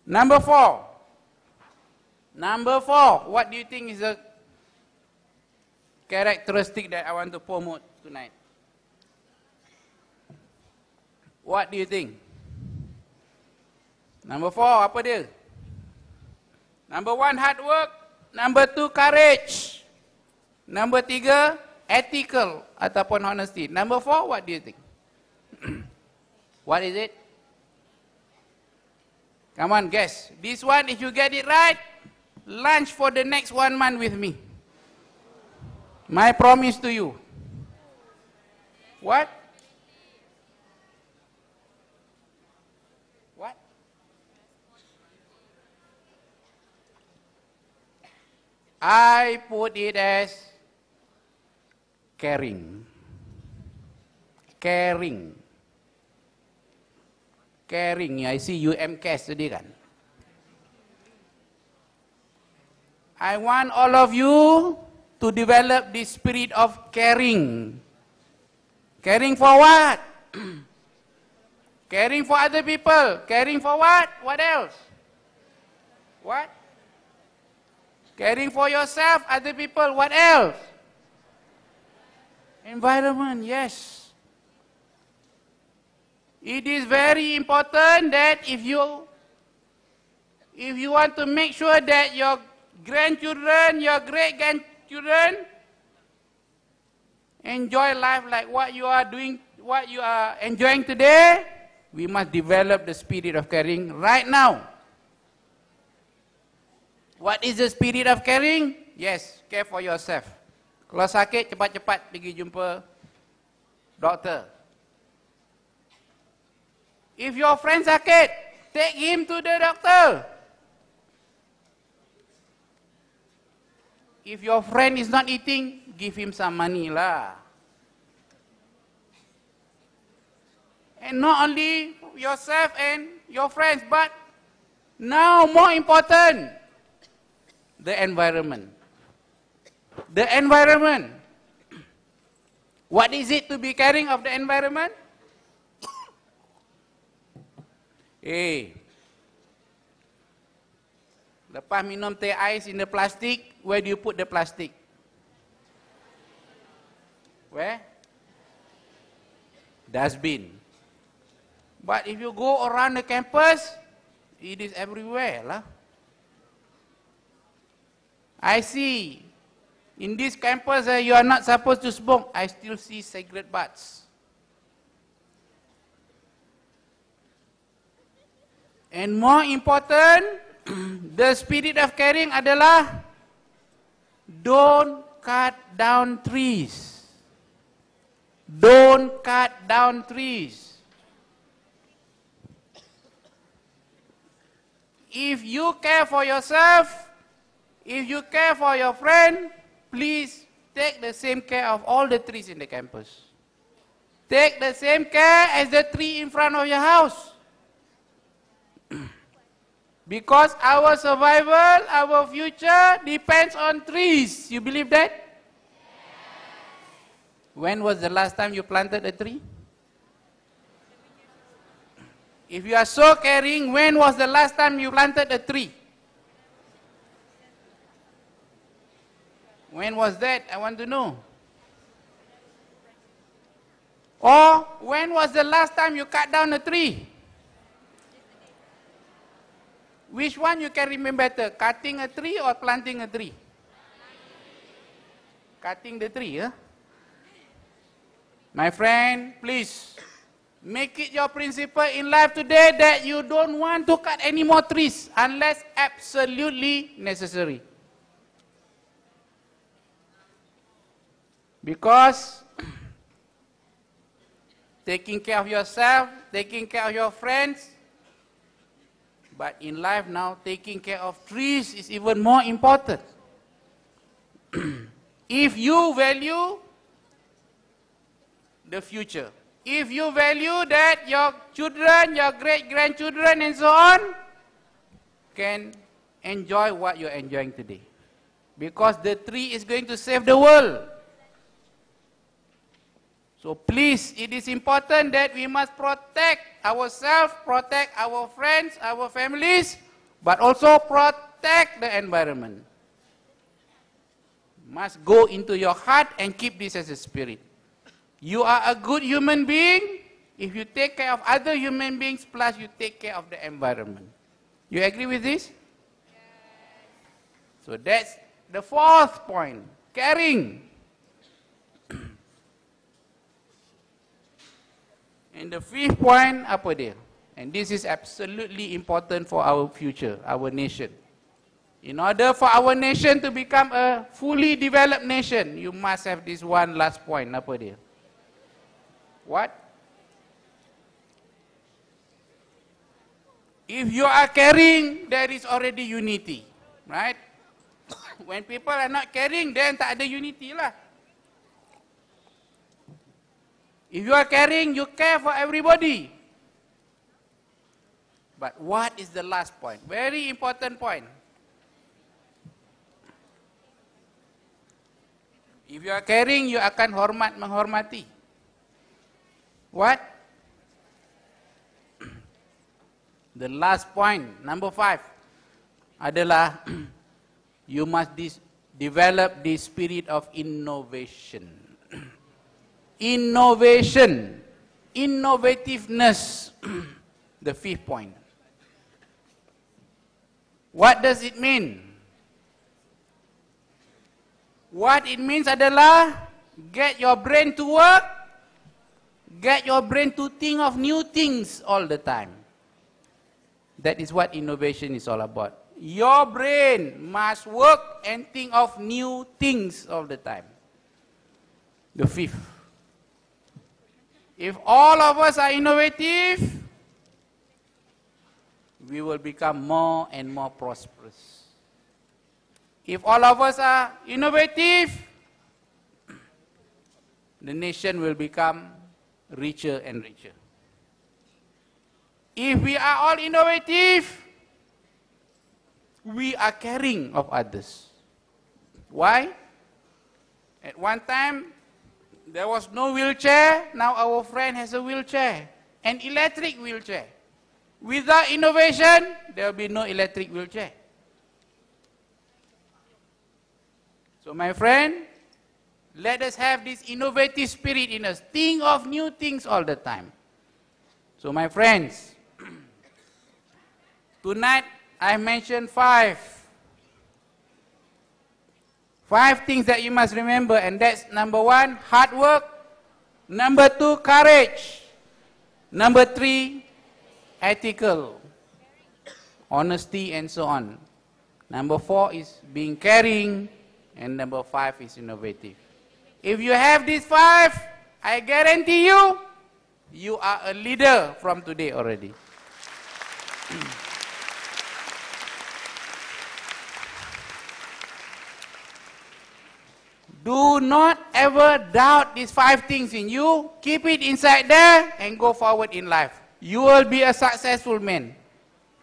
Number 4. Number 4. What do you think is the characteristic that I want to promote tonight? What do you think? Number 4, apa dia? Number 1, hard work. Number 2, courage. Number 3, ethical ataupun honesty. Number 4, what do you think? What is it? Come on, guess. This one, if you get it right, lunch for the next 1 month with me. My promise to you. What? What? I put it as caring. Caring. Caring. I see you MCAS tadi kan. I want all of you to develop this spirit of caring. Caring for what? Caring for other people. Caring for what? What else? What? Caring for yourself, other people. What else? Environment, yes. It is very important that if you want to make sure that your grandchildren, your great-grandchildren enjoy life like what you are doing, what you are enjoying today, we must develop the spirit of caring right now. What is the spirit of caring? Yes, care for yourself. Kalau sakit, cepat-cepat pergi jumpa doktor. If your friend sakit, take him to the doctor. If your friend is not eating, give him some money lah. And not only yourself and your friends, but now more important, the environment. The environment. What is it to be caring of the environment? Lepas minum teh ais in the plastic, where do you put the plastic? Where? Dustbin. But if you go around the campus, it is everywhere lah. I see. In this campus, you are not supposed to smoke. I still see cigarette butts. And more important, the spirit of caring adalah don't cut down trees. Don't cut down trees. If you care for yourself, if you care for your friend, please take the same care of all the trees in the campus. Take the same care as the tree in front of your house. Because our survival, our future depends on trees. You believe that? Yes. When was the last time you planted a tree? If you are so caring, when was the last time you planted a tree? When was that? I want to know. Or when was the last time you cut down a tree? Which one you can remember better, cutting a tree or planting a tree? Cutting the tree, huh? My friend, please, make it your principle in life today that you don't want to cut any more trees unless absolutely necessary. Because taking care of yourself, taking care of your friends, but in life now, taking care of trees is even more important. If you value the future, if you value that your children, your great-grandchildren and so on, can enjoy what you're enjoying today. Because the tree is going to save the world. So please, it is important that we must protect ourselves, protect our friends, our families but also protect the environment. Must go into your heart and keep this as a spirit. You are a good human being if you take care of other human beings, plus you take care of the environment. You agree with this? Yes. So that's the fourth point, caring. And the fifth point, apa dia? And this is absolutely important for our future, our nation. In order for our nation to become a fully developed nation, you must have this one last point, apa dia? What? If you are caring, there is already unity, right? When people are not caring, then tak ada unity lah. If you are caring, you care for everybody. But what is the last point? Very important point. If you are caring, you akan hormat menghormati. What? The last point, number 5, adalah you must develop the spirit of innovation. Innovation, innovativeness, the 5th point. What does it mean? What it means adalah get your brain to work, get your brain to think of new things all the time. That is what innovation is all about. Your brain must work and think of new things all the time. The 5th. If all of us are innovative, we will become more and more prosperous. If all of us are innovative, the nation will become richer and richer. If we are all innovative, we are caring of others. Why? At one time, there was no wheelchair. Now our friend has a wheelchair, an electric wheelchair. Without innovation, there will be no electric wheelchair. So my friend, let us have this innovative spirit in us. Think of new things all the time. So my friends, tonight I mentioned 5 things that you must remember, and that's number 1, hard work. Number 2, courage. Number 3, ethical, honesty, and so on. Number 4 is being caring, and number 5 is innovative. If you have these 5, I guarantee you, you are a leader from today already. Do not ever doubt these 5 things in you. Keep it inside there and go forward in life. You will be a successful man.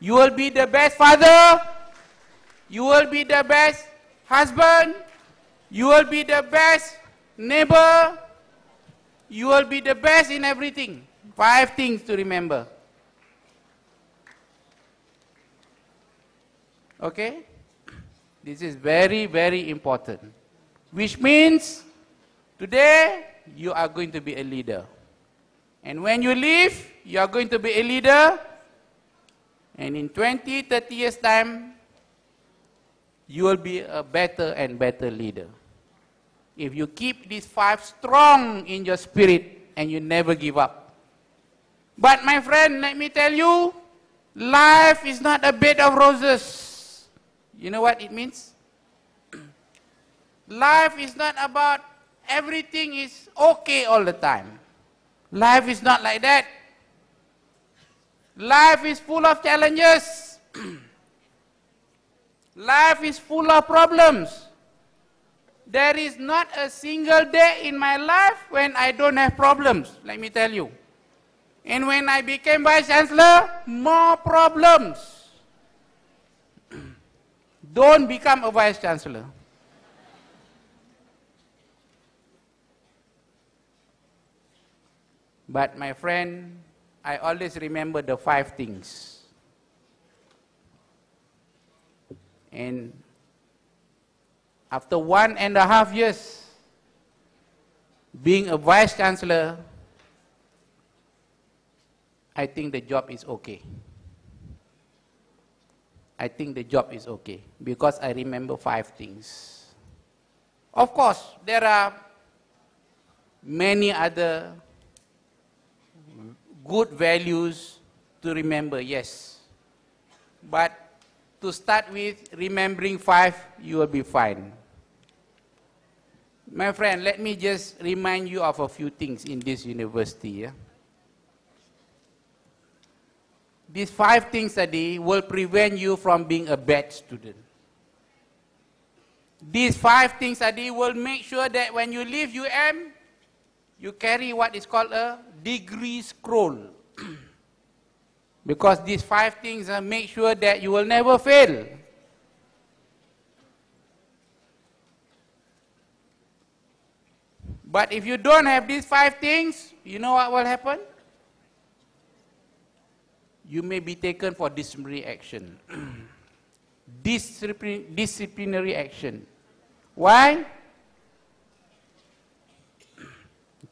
You will be the best father. You will be the best husband. You will be the best neighbor. You will be the best in everything. 5 things to remember. Okay? This is very, very important. Which means, today, you are going to be a leader. And when you leave, you are going to be a leader. And in 20, 30 years' time, you will be a better and better leader. If you keep these 5 strong in your spirit and you never give up. But my friend, let me tell you, life is not a bed of roses. You know what it means? Life is not about everything is okay all the time. Life is not like that. Life is full of challenges. Life is full of problems. There is not a single day in my life when I don't have problems, let me tell you. And when I became Vice Chancellor, more problems. Don't become a Vice Chancellor. But my friend, I always remember the 5 things. And after 1.5 years being a Vice Chancellor, I think the job is okay. I think the job is okay because I remember 5 things. Of course, there are many other good values to remember, yes. But to start with, remembering 5, you will be fine. My friend, let me just remind you of a few things in this university. Yeah? These 5 things study will prevent you from being a bad student. These 5 things study will make sure that when you leave UM, you carry what is called a degree scroll. Because these 5 things make sure that you will never fail. But if you don't have these 5 things, you know what will happen? You may be taken for disciplinary action. Disciplinary action. Why?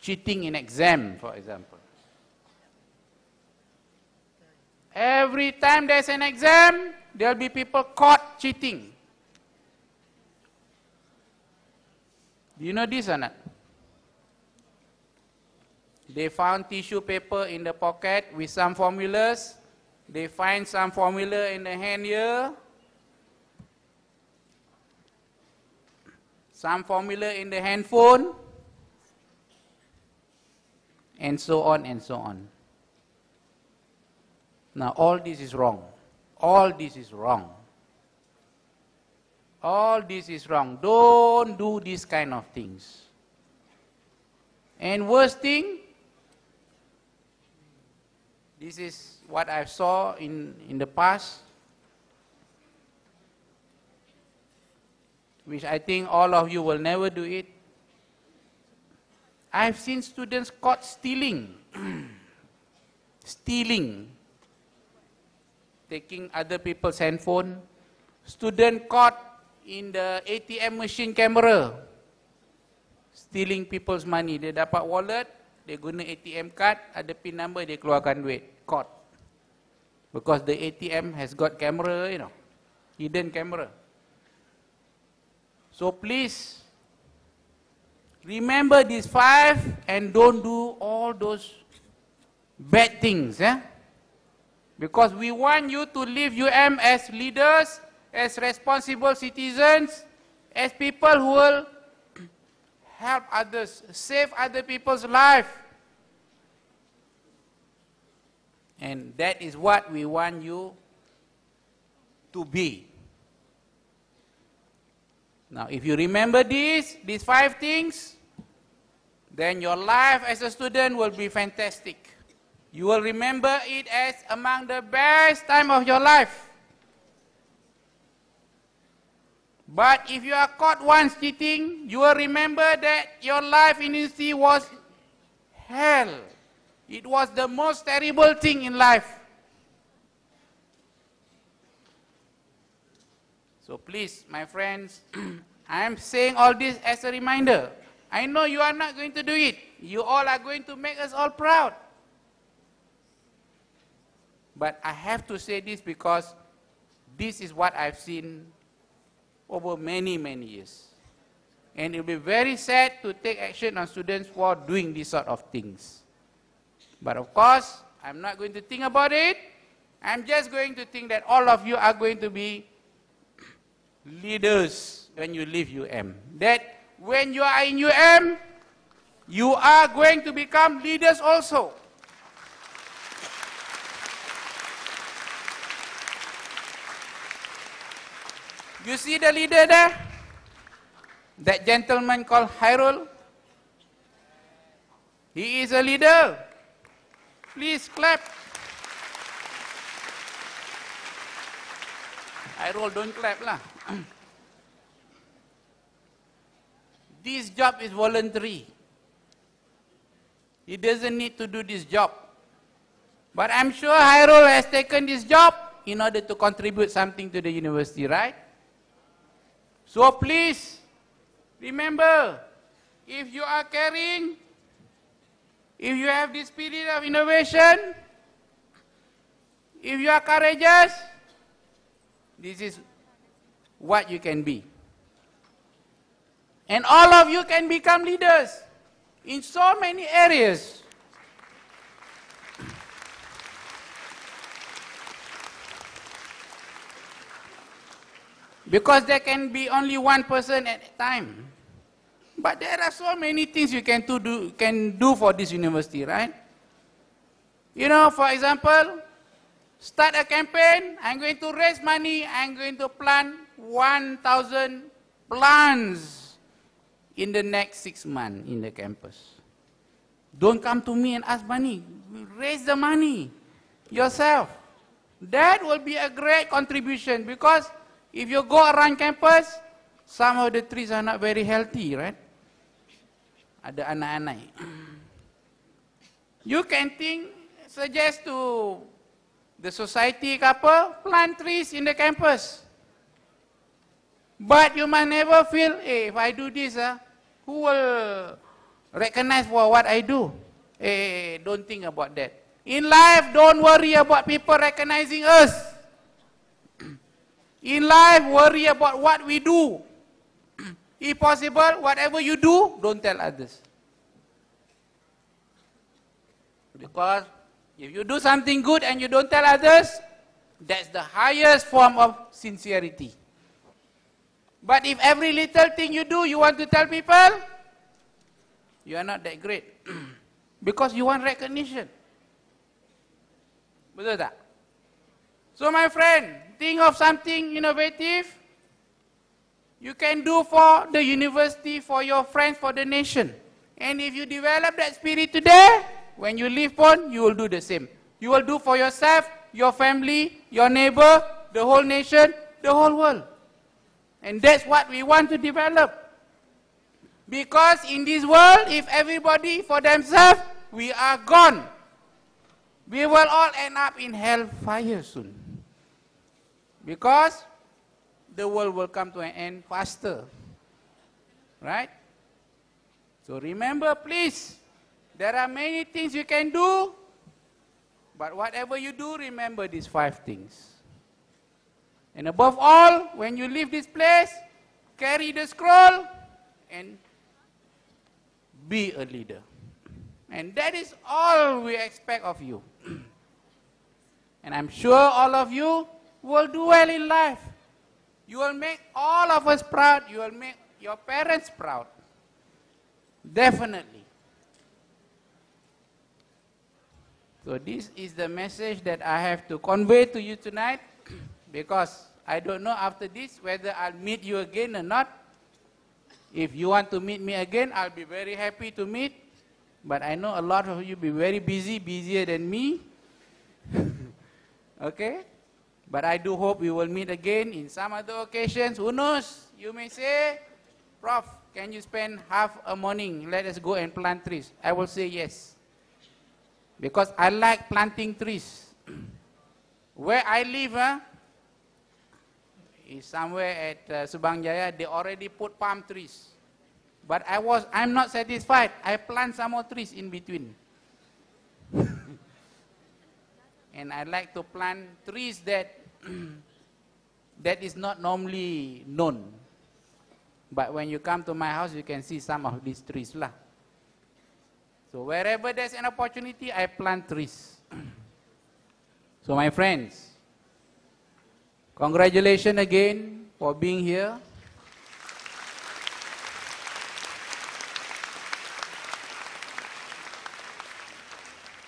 Cheating in exam, for example. Every time there's an exam, there will be people caught cheating. Do you know this or not? They found tissue paper in the pocket with some formulas. They find some formula in the hand here. Some formula in the handphone. And so on and so on. Now all this is wrong. All this is wrong. All this is wrong. Don't do these kind of things. And worst thing, this is what I saw in the past, which I think all of you will never do it. I've seen students caught stealing. Stealing. Taking other people's handphone. Student caught in the ATM machine camera. Stealing people's money. Dia dapat wallet, dia guna ATM card, ada PIN number, dia keluarkan duit. Caught. Because the ATM has got camera, you know, hidden camera. So please, remember these 5 and don't do all those bad things. Eh? Because we want you to leave UM as leaders, as responsible citizens, as people who will help others, save other people's life. And that is what we want you to be. Now, if you remember these 5 things, then your life as a student will be fantastic. You will remember it as among the best time of your life. But if you are caught once cheating, you will remember that your life in university was hell. It was the most terrible thing in life. So please, my friends, I am saying all this as a reminder. I know you are not going to do it. You all are going to make us all proud. But I have to say this because this is what I've seen over many, many years. And it will be very sad to take action on students for doing this sort of things. But of course, I'm not going to think about it. I'm just going to think that all of you are going to be leaders when you leave UM. That when you are in UM, you are going to become leaders also. You see the leader there? That gentleman called Hairul? He is a leader. Please clap. Hairul, don't clap lah. This job is voluntary. He doesn't need to do this job. But I'm sure Hairul has taken this job in order to contribute something to the university, right? So please, remember, if you are caring, if you have this spirit of innovation, if you are courageous, this is what you can be. And all of you can become leaders in so many areas. Because there can be only one person at a time. But there are so many things you can do for this university, right? You know, for example, start a campaign. I'm going to raise money. I'm going to plant 1,000 plants in the next 6 months in the campus. Don't come to me and ask money. Raise the money yourself. That will be a great contribution, because if you go around campus, some of the trees are not very healthy, right? Ada anak-anak. You can suggest to the society couple, plant trees in the campus. But you must never feel, hey, if I do this, who will recognize for what I do? Hey, don't think about that. In life, don't worry about people recognizing us. In life, worry about what we do. If possible, whatever you do, don't tell others. Because if you do something good and you don't tell others, that's the highest form of sincerity. But if every little thing you do, you want to tell people, you are not that great. Because you want recognition. Betul tak? So my friend, think of something innovative you can do for the university, for your friends, for the nation. And if you develop that spirit today, when you leave on, you will do the same. You will do for yourself, your family, your neighbor, the whole nation, the whole world. And that's what we want to develop. Because in this world, if everybody for themselves, we are gone. We will all end up in hellfire soon. Because the world will come to an end faster. Right? So remember, please, there are many things you can do, but whatever you do, remember these 5 things. And above all, when you leave this place, carry the scroll and be a leader. And that is all we expect of you. And I'm sure all of you will do well in life. You will make all of us proud. You will make your parents proud. Definitely. So this is the message that I have to convey to you tonight, because I don't know after this whether I'll meet you again or not. If you want to meet me again, I'll be very happy to meet. But I know a lot of you will be very busy, busier than me. Okay? But I do hope we will meet again in some other occasions. Who knows? You may say, Prof, can you spend half a morning? Let us go and plant trees. I will say yes. Because I like planting trees. Where I live is somewhere at Subang Jaya. They already put palm trees. But I'm not satisfied. I plant some more trees in between. And I like to plant trees that is not normally known. But when you come to my house, you can see some of these trees lah. So wherever there's an opportunity, I plant trees. So my friends, congratulations again for being here.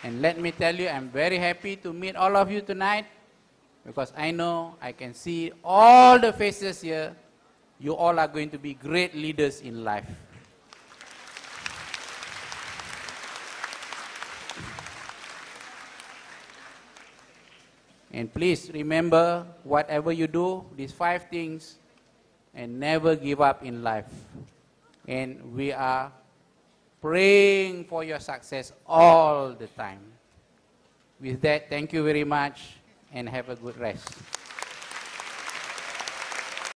And let me tell you, I'm very happy to meet all of you tonight, because I know I can see all the faces here. You all are going to be great leaders in life. And please remember, whatever you do, these 5 things, and never give up in life. And we are praying for your success all the time. With that, thank you very much and have a good rest.